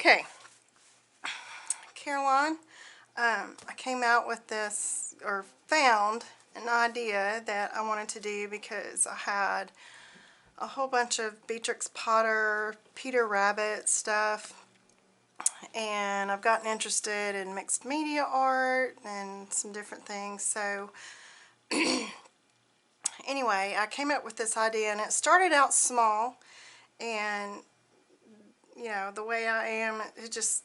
Okay, Caroline, I came out with this, or found an idea that I wanted to do because I had a whole bunch of Beatrix Potter, Peter Rabbit stuff, and I've gotten interested in mixed media art and some different things. So anyway, I came up with this idea, and it started out small, and you know, the way I am, it just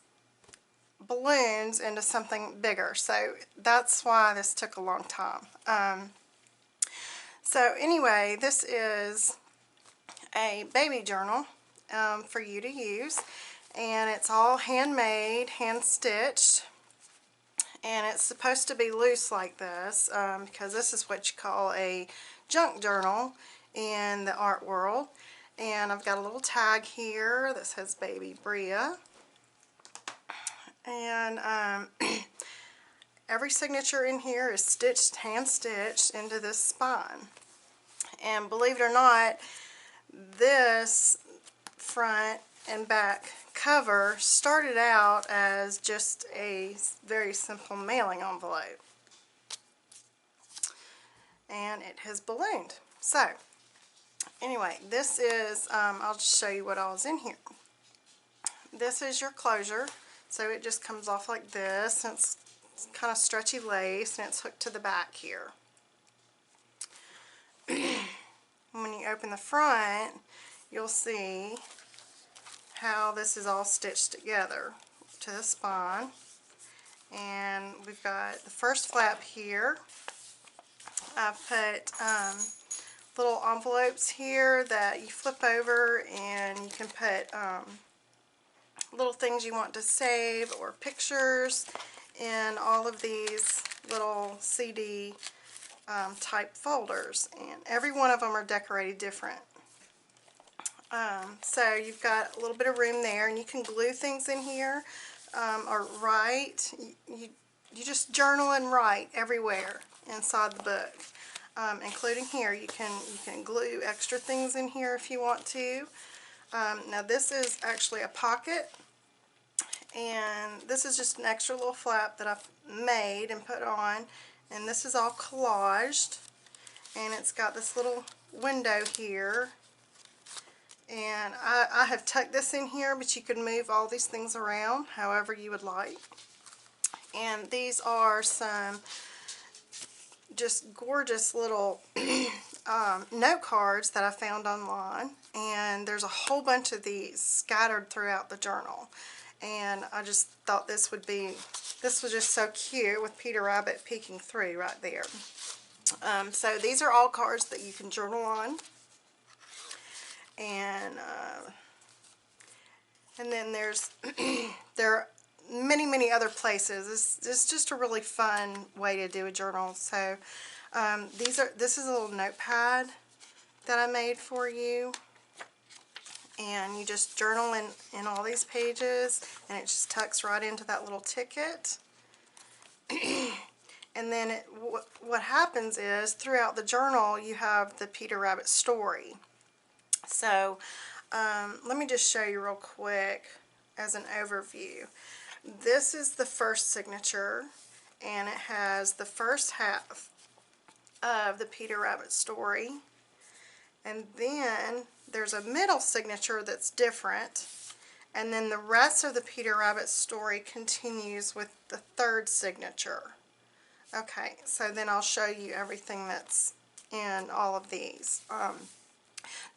balloons into something bigger. So that's why this took a long time. So anyway, this is a baby journal for you to use, and it's all handmade, hand stitched, and it's supposed to be loose like this because this is what you call a junk journal in the art world. And I've got a little tag here that says Baby Bria. And every signature in here is stitched, hand stitched into this spine. And believe it or not, this front and back cover started out as just a very simple mailing envelope. And it has ballooned. So, anyway, this is, I'll just show you what all is in here. This is your closure. So it just comes off like this, and it's kind of stretchy lace, and it's hooked to the back here. When you open the front, you'll see how this is all stitched together to the spine. And we've got the first flap here. I've put little envelopes here that you flip over, and you can put little things you want to save or pictures in all of these little CD type folders, and every one of them are decorated different. So you've got a little bit of room there, and you can glue things in here or write. You just journal and write everywhere inside the book, including here. You can glue extra things in here if you want to. Now this is actually a pocket, and this is just an extra little flap that I've made and put on, and this is all collaged, and it's got this little window here, and I have tucked this in here, but you can move all these things around however you would like. And these are some just gorgeous little note cards that I found online, and there's a whole bunch of these scattered throughout the journal, and I just thought this was just so cute with Peter Rabbit peeking through right there. So these are all cards that you can journal on, and then there are many other places. This is just a really fun way to do a journal. So this is a little notepad that I made for you, and you just journal in all these pages, and it just tucks right into that little ticket. And then what happens is, throughout the journal, you have the Peter Rabbit story. So let me just show you real quick as an overview. This is the first signature, and it has the first half of the Peter Rabbit story. And then there's a middle signature that's different, and then the rest of the Peter Rabbit story continues with the third signature. Okay, so then I'll show you everything that's in all of these.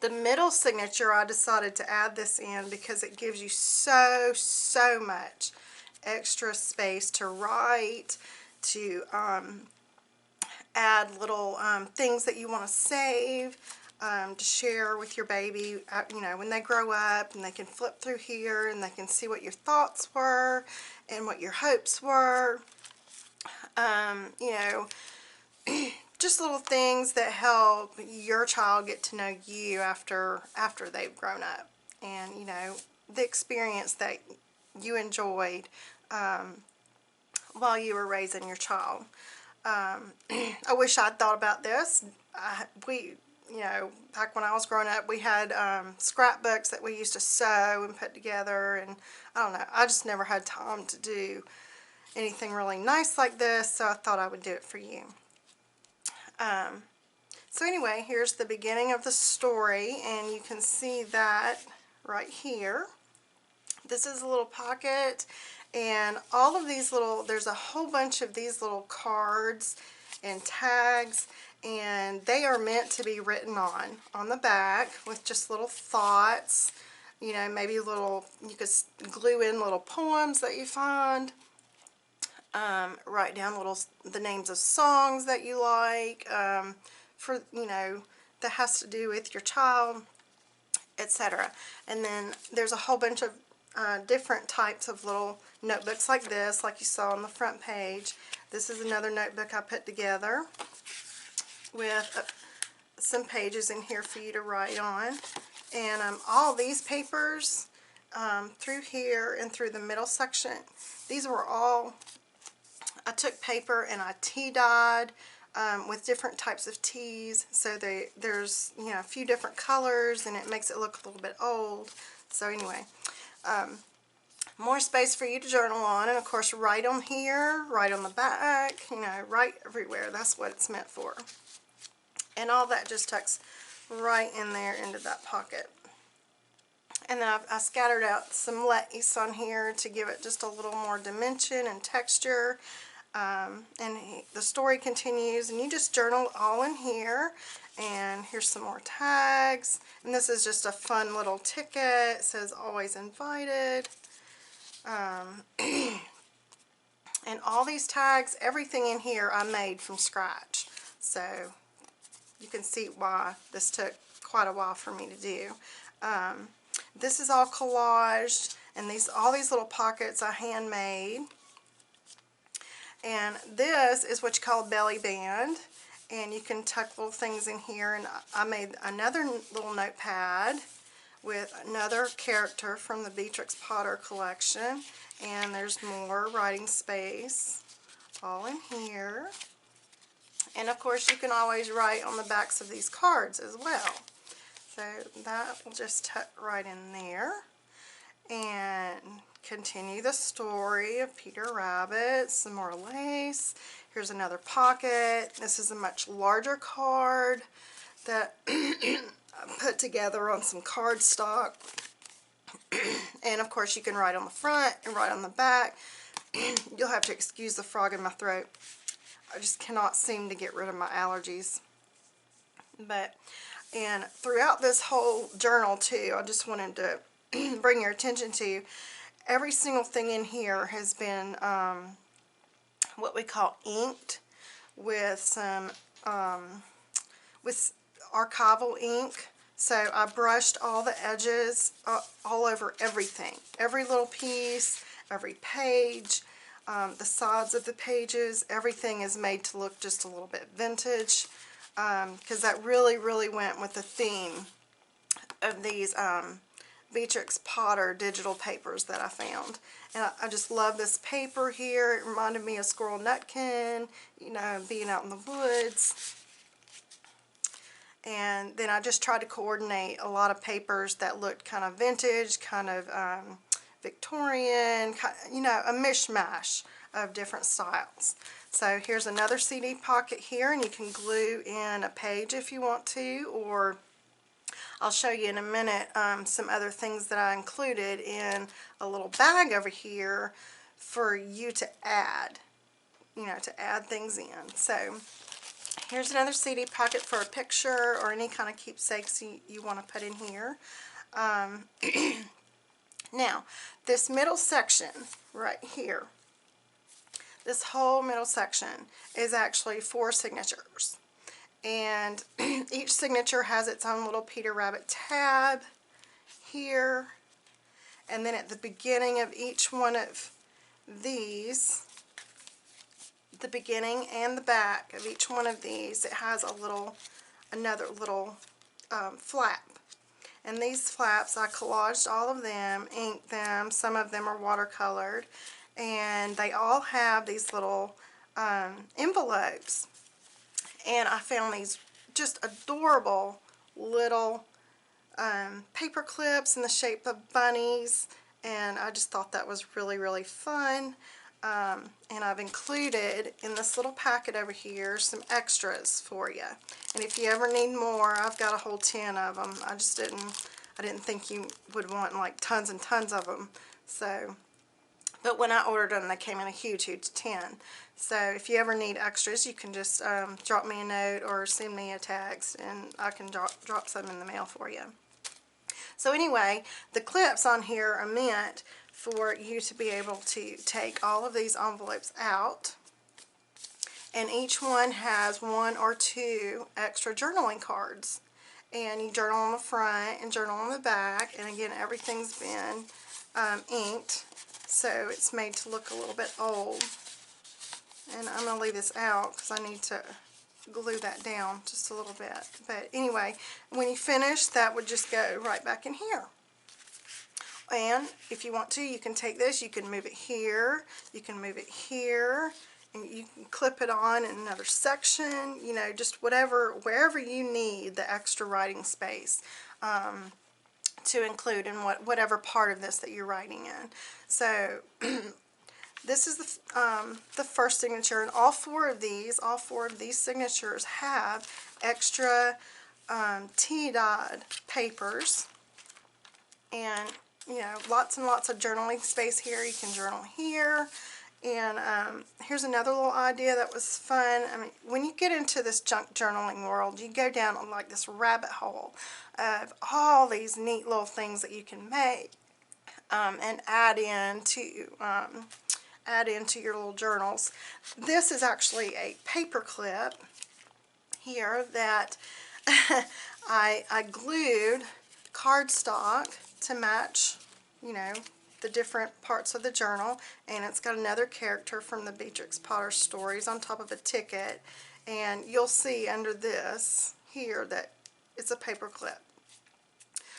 The middle signature, I decided to add this in because it gives you so much extra space to write, to add little things that you want to save, to share with your baby, you know, when they grow up, and they can flip through here and they can see what your thoughts were and what your hopes were. You know, just little things that help your child get to know you after they've grown up, and you know, the experience that you enjoyed while you were raising your child. I wish I'd thought about this. you know, back when I was growing up, we had scrapbooks that we used to sew and put together, and I don't know, I just never had time to do anything really nice like this, so I thought I would do it for you. So anyway, here's the beginning of the story, and you can see that right here. This is a little pocket, and all of these little, there's a whole bunch of these little cards and tags, and they are meant to be written on the back with just little thoughts, you know, maybe little, you could glue in little poems that you find, write down the names of songs that you like, for, you know, that has to do with your child, etc. And then there's a whole bunch of different types of little notebooks like this, like you saw on the front page. This is another notebook I put together with some pages in here for you to write on. And all these papers through here and through the middle section, these were all, I took paper and I tea dyed with different types of teas, so there's, you know, a few different colors, and it makes it look a little bit old. So anyway, more space for you to journal on, and of course write on here, write on the back, you know, write everywhere. That's what it's meant for. And all that just tucks right in there into that pocket. And then I scattered out some lace on here to give it just a little more dimension and texture. The story continues, and you just journal all in here. And here's some more tags, and this is just a fun little ticket. It says always invited. And all these tags, everything in here I made from scratch, so you can see why this took quite a while for me to do. This is all collaged, and all these little pockets I handmade. And this is what you call a belly band, and you can tuck little things in here. And I made another little notepad with another character from the Beatrix Potter collection, and there's more writing space all in here. And of course you can always write on the backs of these cards as well. So that will just tuck right in there. And continue the story of Peter Rabbit, some more lace. Here's another pocket. This is a much larger card that I put together on some cardstock. And of course you can write on the front and write on the back. You'll have to excuse the frog in my throat. I just cannot seem to get rid of my allergies. And throughout this whole journal too, I just wanted to bring your attention to every single thing in here has been what we call inked with some with archival ink. So I brushed all the edges all over everything, every little piece, every page, the sides of the pages. Everything is made to look just a little bit vintage, because that really went with the theme of these Beatrix Potter digital papers that I found. And I just love this paper here. It reminded me of Squirrel Nutkin, you know, being out in the woods. And then I just tried to coordinate a lot of papers that looked kind of vintage, kind of Victorian, you know, a mishmash of different styles. So here's another CD pocket here, and you can glue in a page if you want to, or I'll show you in a minute some other things that I included in a little bag over here for you to add, you know, to add things in. So here's another CD pocket for a picture or any kind of keepsakes you want to put in here. Now, this middle section right here, this whole middle section is actually 4 signatures. And each signature has its own little Peter Rabbit tab here. And then at the beginning of each one of these, the beginning and the back of each one of these, it has another little flap. And these flaps, I collaged all of them, inked them. Some of them are watercolored. And they all have these little envelopes. And I found these just adorable little paper clips in the shape of bunnies, and I just thought that was really, really fun. And I've included in this little packet over here some extras for you. And if you ever need more, I've got a whole 10 of them. I didn't think you would want like tons and tons of them. So, but when I ordered them, they came in a huge, huge tin. So if you ever need extras, you can just drop me a note or send me a text, and I can drop some in the mail for you. So anyway, the clips on here are meant for you to be able to take all of these envelopes out, and each one has 1 or 2 extra journaling cards. And you journal on the front and journal on the back, and again, everything's been inked, so it's made to look a little bit old. And I'm going to leave this out because I need to glue that down just a little bit. But anyway, when you finish, that would just go right back in here. And if you want to, you can take this, you can move it here, you can move it here, and you can clip it on in another section, you know, just wherever you need the extra writing space to include in whatever part of this that you're writing in. So this is the first signature, and all four of these signatures have extra tea-dyed papers, and you know, lots and lots of journaling space here. You can journal here. And here's another little idea that was fun. I mean, when you get into this junk journaling world, you go down on like this rabbit hole of all these neat little things that you can make and add into your little journals. This is actually a paper clip here that I glued cardstock to match, you know, the different parts of the journal, and it's got another character from the Beatrix Potter stories on top of a ticket, and you'll see under this here that it's a paper clip.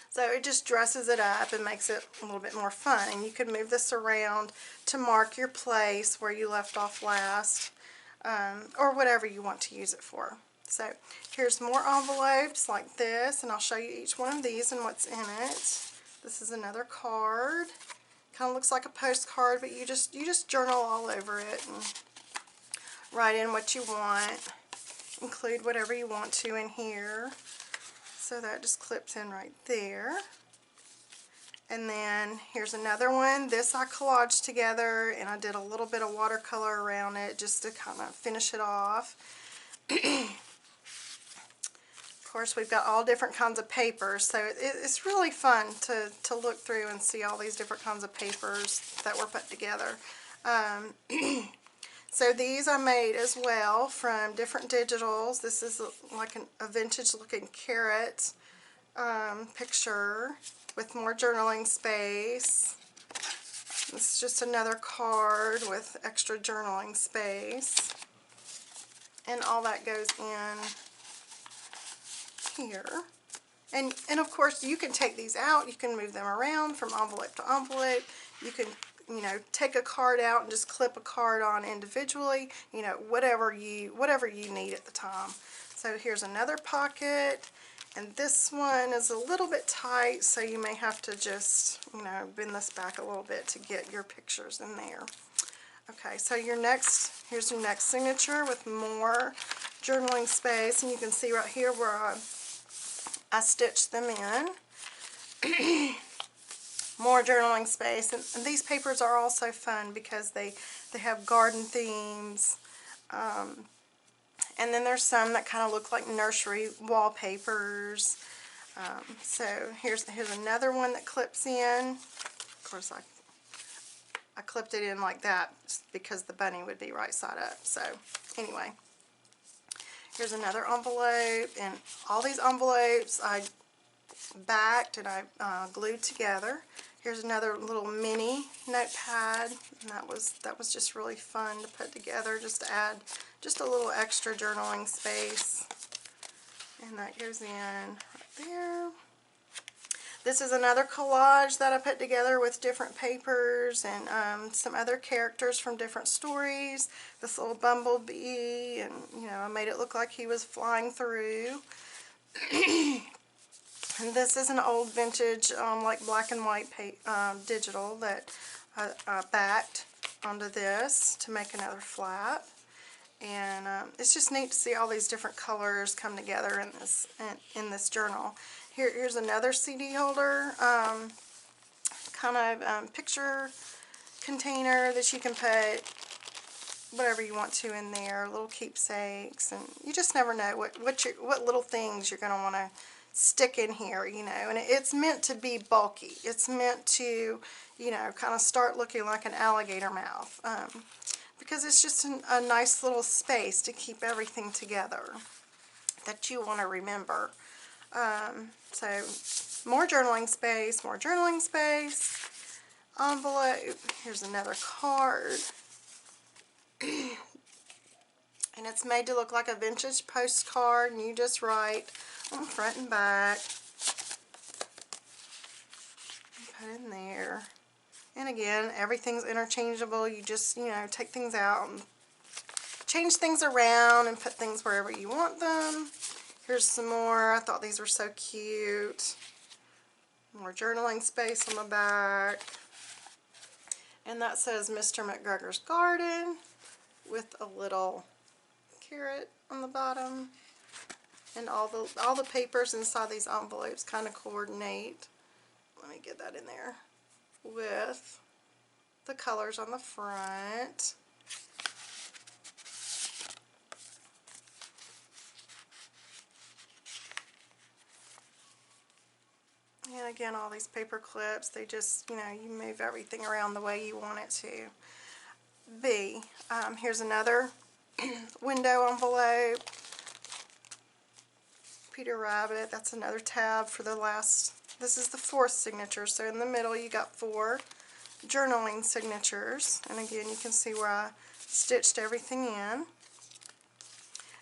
So it just dresses it up and makes it a little bit more fun, and you can move this around to mark your place where you left off last, or whatever you want to use it for. So here's more envelopes like this, and I'll show you each one of these and what's in it. This is another card. Kind of looks like a postcard, but you just journal all over it and write in what you want. Include whatever you want to in here. So that just clips in right there. And then here's another one. This I collaged together, and I did a little bit of watercolor around it just to kind of finish it off. Of course, we've got all different kinds of papers, so it's really fun to look through and see all these different kinds of papers that were put together. So these I made as well from different digitals. This is like a vintage looking carrot picture with more journaling space. This is just another card with extra journaling space. And all that goes in here. And of course, you can take these out. You can move them around from envelope to envelope. You can, you know, take a card out and just clip a card on individually. You know, whatever you need at the time. So here's another pocket, and this one is a little bit tight, so you may have to just, you know, bend this back a little bit to get your pictures in there. Okay, so here's your next signature with more journaling space, and you can see right here where I stitched them in. More journaling space, and these papers are also fun because they have garden themes, and then there's some that kind of look like nursery wallpapers. So here's another one that clips in. Of course, I clipped it in like that because the bunny would be right side up. So anyway, here's another envelope, and all these envelopes I backed and I glued together. Here's another little mini notepad, and that was just really fun to put together, just to add just a little extra journaling space. And that goes in right there. This is another collage that I put together with different papers and some other characters from different stories. This little bumblebee, and you know, I made it look like he was flying through. And this is an old vintage, like black and white digital that I backed onto this to make another flap. And it's just neat to see all these different colors come together in this journal. Here's another CD holder, kind of picture container that you can put whatever you want to in there, little keepsakes, and you just never know what little things you're going to want to stick in here, you know. And it's meant to be bulky. It's meant to, you know, kind of start looking like an alligator mouth, because it's just a nice little space to keep everything together that you want to remember. So more journaling space, envelope. Here's another card. And it's made to look like a vintage postcard, and you just write on front and back. Put in there. And again, everything's interchangeable. You just, you know, take things out and change things around and put things wherever you want them. Here's some more. I thought these were so cute. More journaling space on the back. And that says Mr. McGregor's Garden with a little carrot on the bottom. And all the papers inside these envelopes kind of coordinate. Let me get that in there. With the colors on the front. And again, all these paper clips, they just, you know, you move everything around the way you want it to be. Here's another window envelope. Peter Rabbit, that's another tab for the last, this is the 4th signature, so in the middle you got 4 journaling signatures. And again, you can see where I stitched everything in.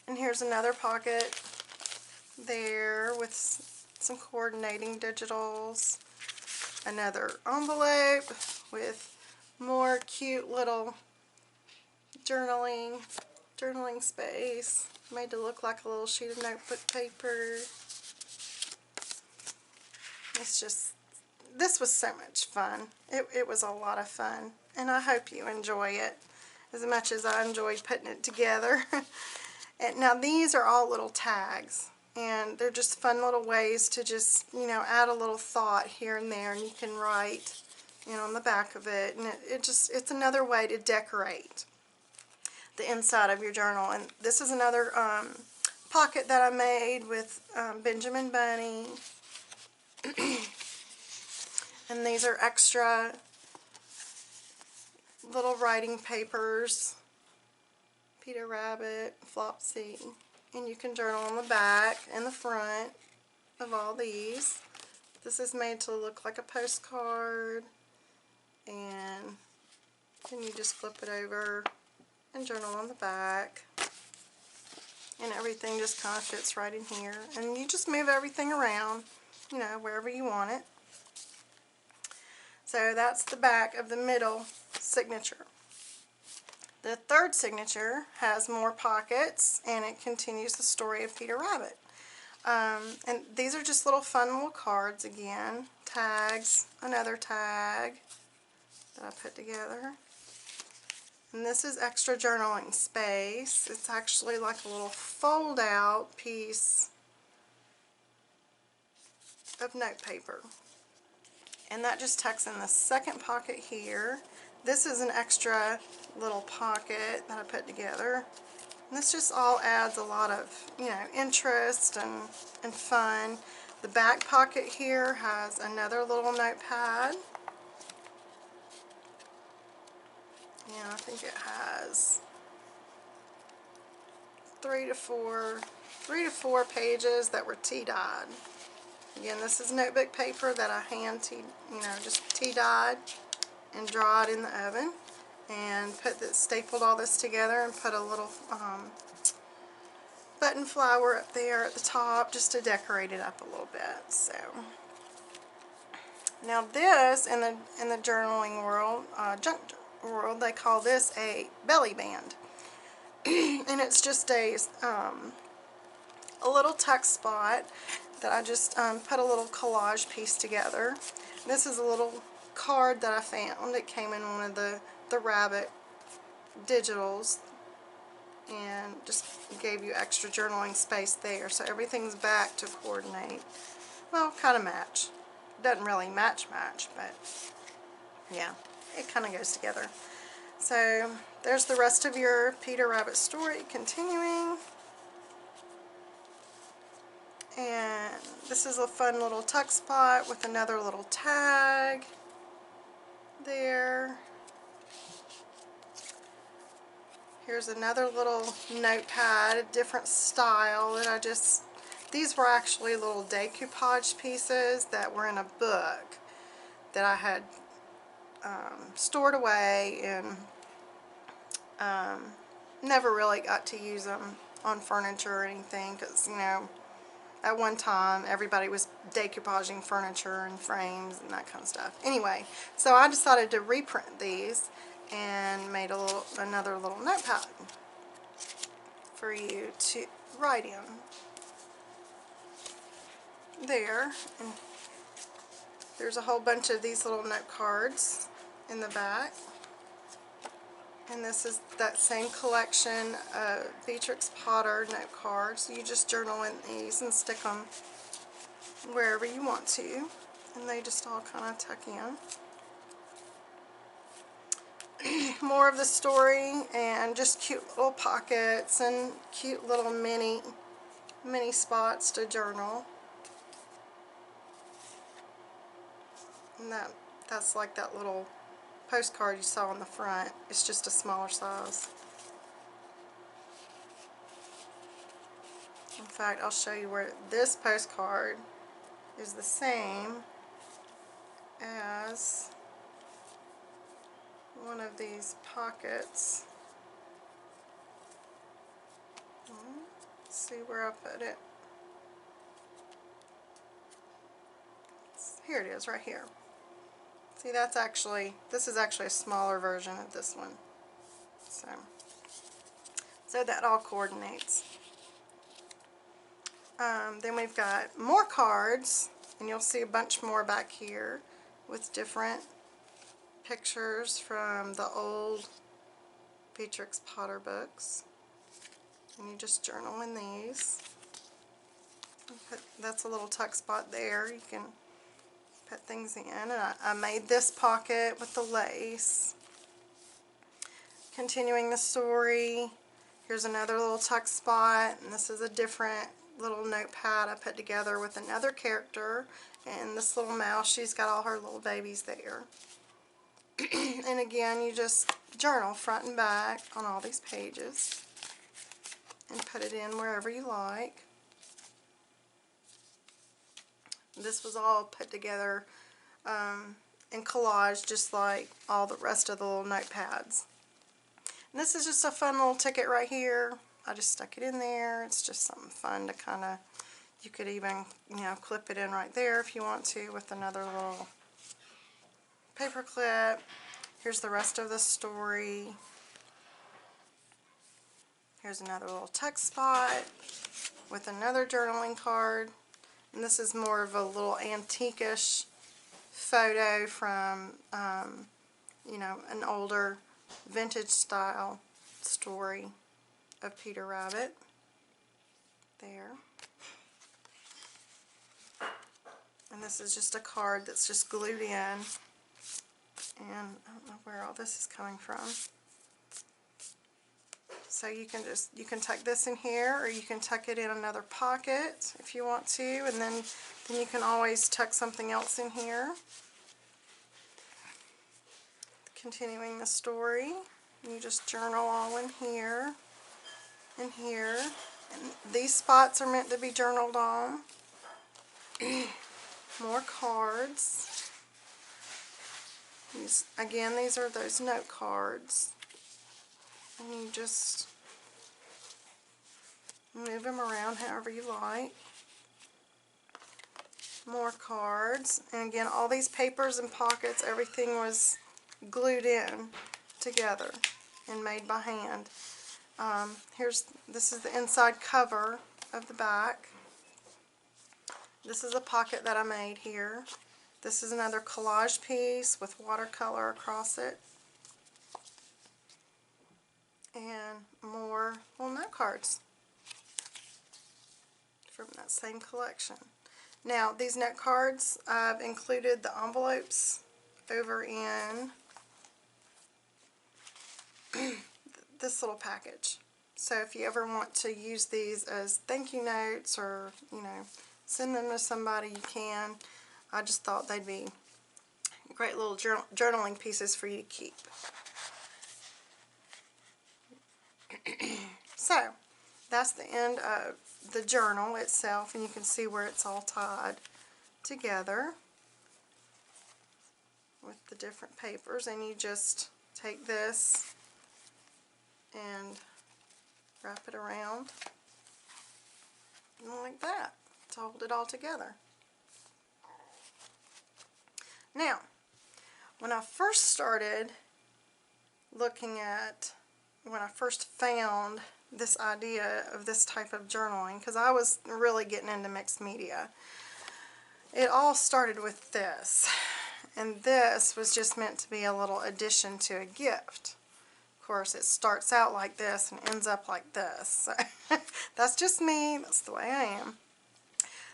And here's another pocket there with some coordinating digitals. Another envelope with more cute little journaling space, made to look like a little sheet of notebook paper. It's just, this was so much fun. It was a lot of fun, and I hope you enjoy it as much as I enjoyed putting it together. And now these are all little tags, and they're just fun little ways to just, you know, add a little thought here and there, and you can write, you know, on the back of it, and it's another way to decorate the inside of your journal. And this is another pocket that I made with Benjamin Bunny. And these are extra little writing papers. Peter Rabbit, Flopsy. And you can journal on the back and the front of all these. This is made to look like a postcard. And then you just flip it over and journal on the back. And everything just kind of fits right in here. And you just move everything around, you know, wherever you want it. So that's the back of the middle signature. The 3rd signature has more pockets, and it continues the story of Peter Rabbit. And these are just little fun little cards again. Tags, another tag that I put together. And this is extra journaling space. It's actually like a little fold out piece of note paper. And that just tucks in the 2nd pocket here. This is an extra little pocket that I put together. And this just all adds a lot of, you know, interest and fun. The back pocket here has another little notepad. Yeah, I think it has 3 to 4 pages that were tea-dyed. Again, this is notebook paper that I just tea-dyed and dried in the oven, and stapled all this together and put a little button flower up there at the top just to decorate it up a little bit. So Now this, in the journaling world, junk world, they call this a belly band. And it's just a little tuck spot that I just put a little collage piece together. This is a little card that I found. It came in one of the Rabbit digitals and just gave you extra journaling space there. So everything's back to coordinate. Well, kind of match. Doesn't really match, but yeah, it kind of goes together. So there's the rest of your Peter Rabbit story continuing. And this is a fun little tuck spot with another little tag there. Here's another little notepad, a different style that I just, these were actually little decoupage pieces that were in a book that I had stored away and never really got to use them on furniture or anything because, you know, at one time everybody was decoupaging furniture and frames and that kind of stuff. Anyway, so I decided to reprint these and made another little notepad for you to write in there. And there's a whole bunch of these little note cards in the back. And this is that same collection of Beatrix Potter note cards. You just journal in these and stick them wherever you want to. And they just all kind of tuck in. More of the story and just cute little pockets and cute little mini spots to journal. And that's like that little postcard you saw on the front. It's just a smaller size. In fact, I'll show you where this postcard is the same as one of these pockets. Let's see where I put it. Here it is, right here. See, this is actually a smaller version of this one. So that all coordinates. Then we've got more cards, and you'll see a bunch more back here with different pictures from the old Beatrix Potter books. And you just journal in these. That's a little tuck spot there. You can put things in. And I made this pocket with the lace. Continuing the story, here's another little tuck spot, and this is a different little notepad I put together with another character, and this little mouse, she's got all her little babies there. And again, you just journal front and back on all these pages and put it in wherever you like. This was all put together in collage, just like all the rest of the little notepads. And this is just a fun little ticket right here. I just stuck it in there. It's just something fun to kind of, you could even, you know, clip it in right there if you want to with another little paper clip. Here's the rest of the story. Here's another little tuck spot with another journaling card. And this is more of a little antique-ish photo from, you know, an older vintage style story of Peter Rabbit. There. And this is just a card that's just glued in. And I don't know where all this is coming from. So you can tuck this in here, or you can tuck it in another pocket if you want to, and then you can always tuck something else in here. Continuing the story, you just journal all in here and here. And these spots are meant to be journaled on. More cards. Again, these are those note cards. And you just move them around however you like. More cards. And again, all these papers and pockets, everything was glued in together and made by hand. This is the inside cover of the back. This is a pocket that I made here. This is another collage piece with watercolor across it. And more little note cards from that same collection. Now, these note cards, I've included the envelopes over in this little package. So if you ever want to use these as thank you notes or, you know, send them to somebody, you can. I just thought they'd be great little journaling pieces for you to keep. So, that's the end of the journal itself, and you can see where it's all tied together with the different papers, and you just take this and wrap it around like that to hold it all together. Now, when I first started looking at, when I first found this idea of this type of journaling, because I was really getting into mixed media, it all started with this. And this was just meant to be a little addition to a gift. Of course, it starts out like this and ends up like this. So that's just me. That's the way I am.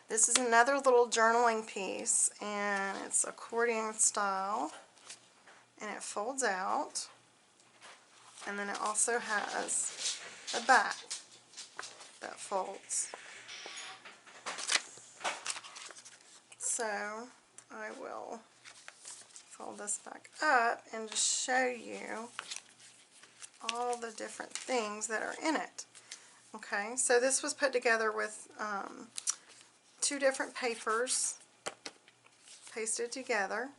This is another little journaling piece, and it's accordion style, and it folds out. And then it also has a back that folds. So I will fold this back up and just show you all the different things that are in it. Okay, so this was put together with 2 different papers pasted together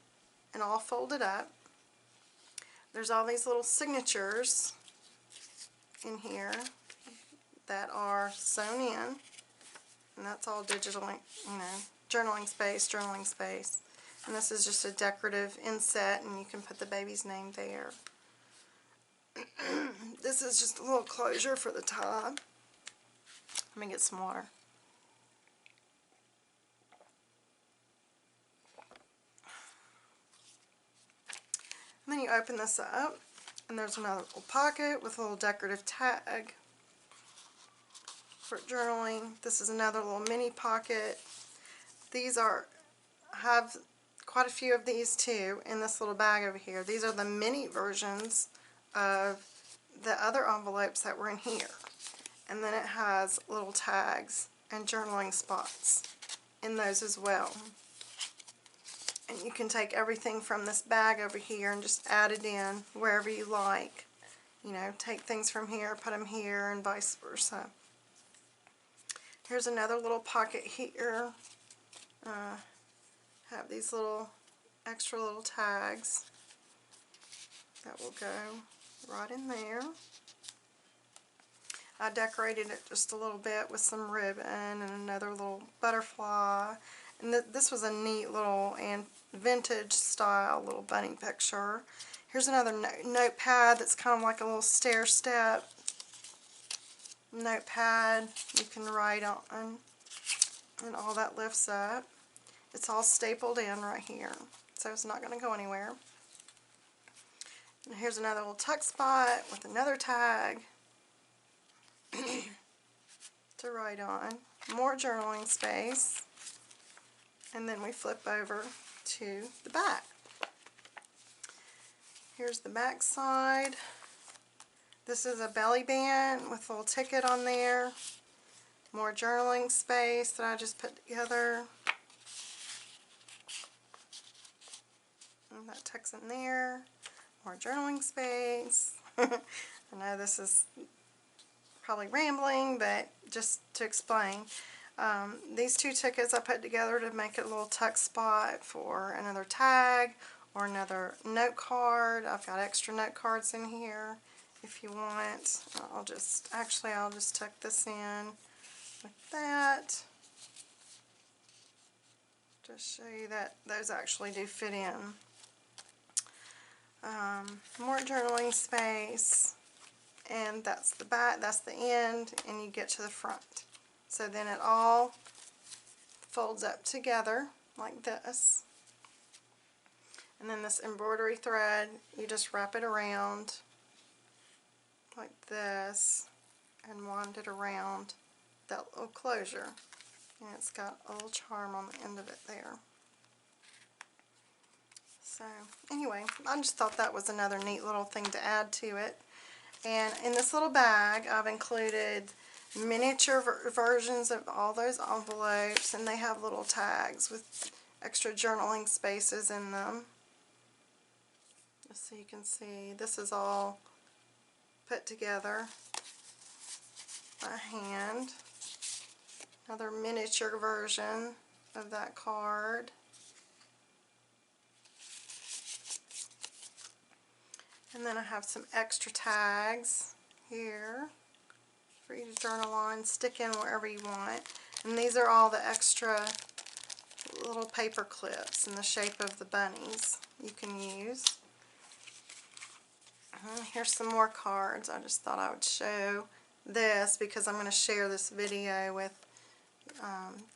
and all folded up. There's all these little signatures in here that are sewn in, and that's all digital, you know, journaling space. And this is just a decorative inset, and you can put the baby's name there. This is just a little closure for the top. Let me get some water. And then you open this up, and there's another little pocket with a little decorative tag for journaling. This is another little mini pocket. These have quite a few of these too in this little bag over here. These are the mini versions of the other envelopes that were in here. And then it has little tags and journaling spots in those as well. And you can take everything from this bag over here and just add it in wherever you like. You know, take things from here, put them here, and vice versa. Here's another little pocket here. Have these little extra little tags that will go right in there. I decorated it just a little bit with some ribbon and another little butterfly. And this was a neat little and vintage style little bunny picture. Here's another notepad that's kind of like a little stair step notepad you can write on, and all that lifts up. It's all stapled in right here, so it's not going to go anywhere. And here's another little tuck spot with another tag to write on. More journaling space. And then we flip over to the back. Here's the back side. This is a belly band with a little ticket on there. More journaling space that I just put together. And that tucks in there. More journaling space. I know this is probably rambling, but just to explain. These 2 tickets I put together to make it a little tuck spot for another tag or another note card. I've got extra note cards in here if you want. I'll just tuck this in like that. Just show you that those actually do fit in. More journaling space, and that's the back, that's the end, and you get to the front. So then it all folds up together like this. And then this embroidery thread, you just wrap it around like this and wind it around that little closure. And it's got a little charm on the end of it there. So anyway, I just thought that was another neat little thing to add to it. And in this little bag, I've included miniature versions of all those envelopes, and they have little tags with extra journaling spaces in them. Just so you can see, this is all put together by hand. Another miniature version of that card. And then I have some extra tags here for you to journal on, stick in wherever you want. And these are all the extra little paper clips in the shape of the bunnies you can use. Here's some more cards. I just thought I would show this because I'm going to share this video with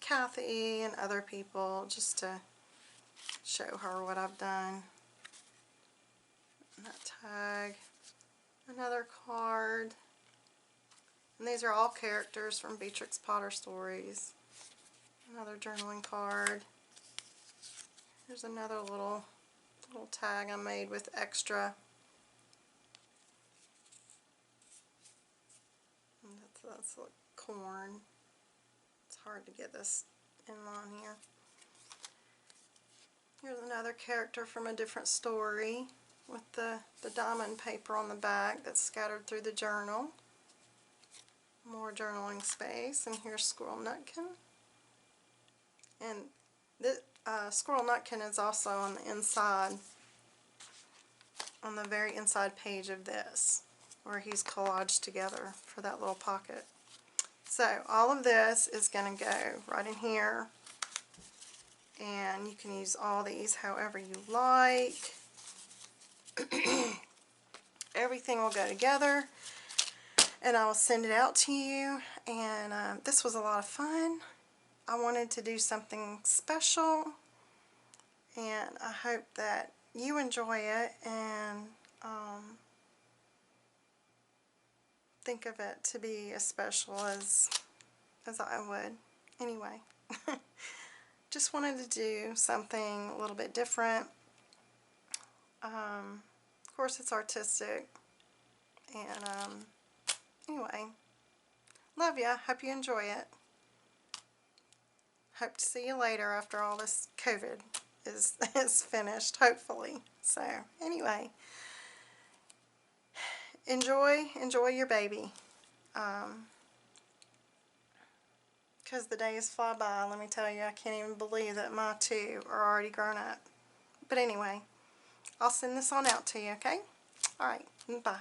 Kathy and other people just to show her what I've done. And that tag, another card, and these are all characters from Beatrix Potter Stories. Another journaling card. Here's another little tag I made with extra. And that's like corn. It's hard to get this in line here. Here's another character from a different story with the diamond paper on the back that's scattered through the journal. More journaling space, and here's Squirrel Nutkin. And this Squirrel Nutkin is also on the inside, on the very inside page of this, where he's collaged together for that little pocket. So all of this is going to go right in here, and you can use all these however you like. Everything will go together, and I will send it out to you. And this was a lot of fun. I wanted to do something special, and I hope that you enjoy it and think of it to be as special as I would. Anyway, just wanted to do something a little bit different. Of course, it's artistic, and anyway, love ya. Hope you enjoy it. Hope to see you later after all this COVID is finished, hopefully. So anyway, enjoy your baby, because the days fly by. Let me tell you, I can't even believe that my two are already grown up. But anyway, I'll send this on out to you, okay? Alright, bye.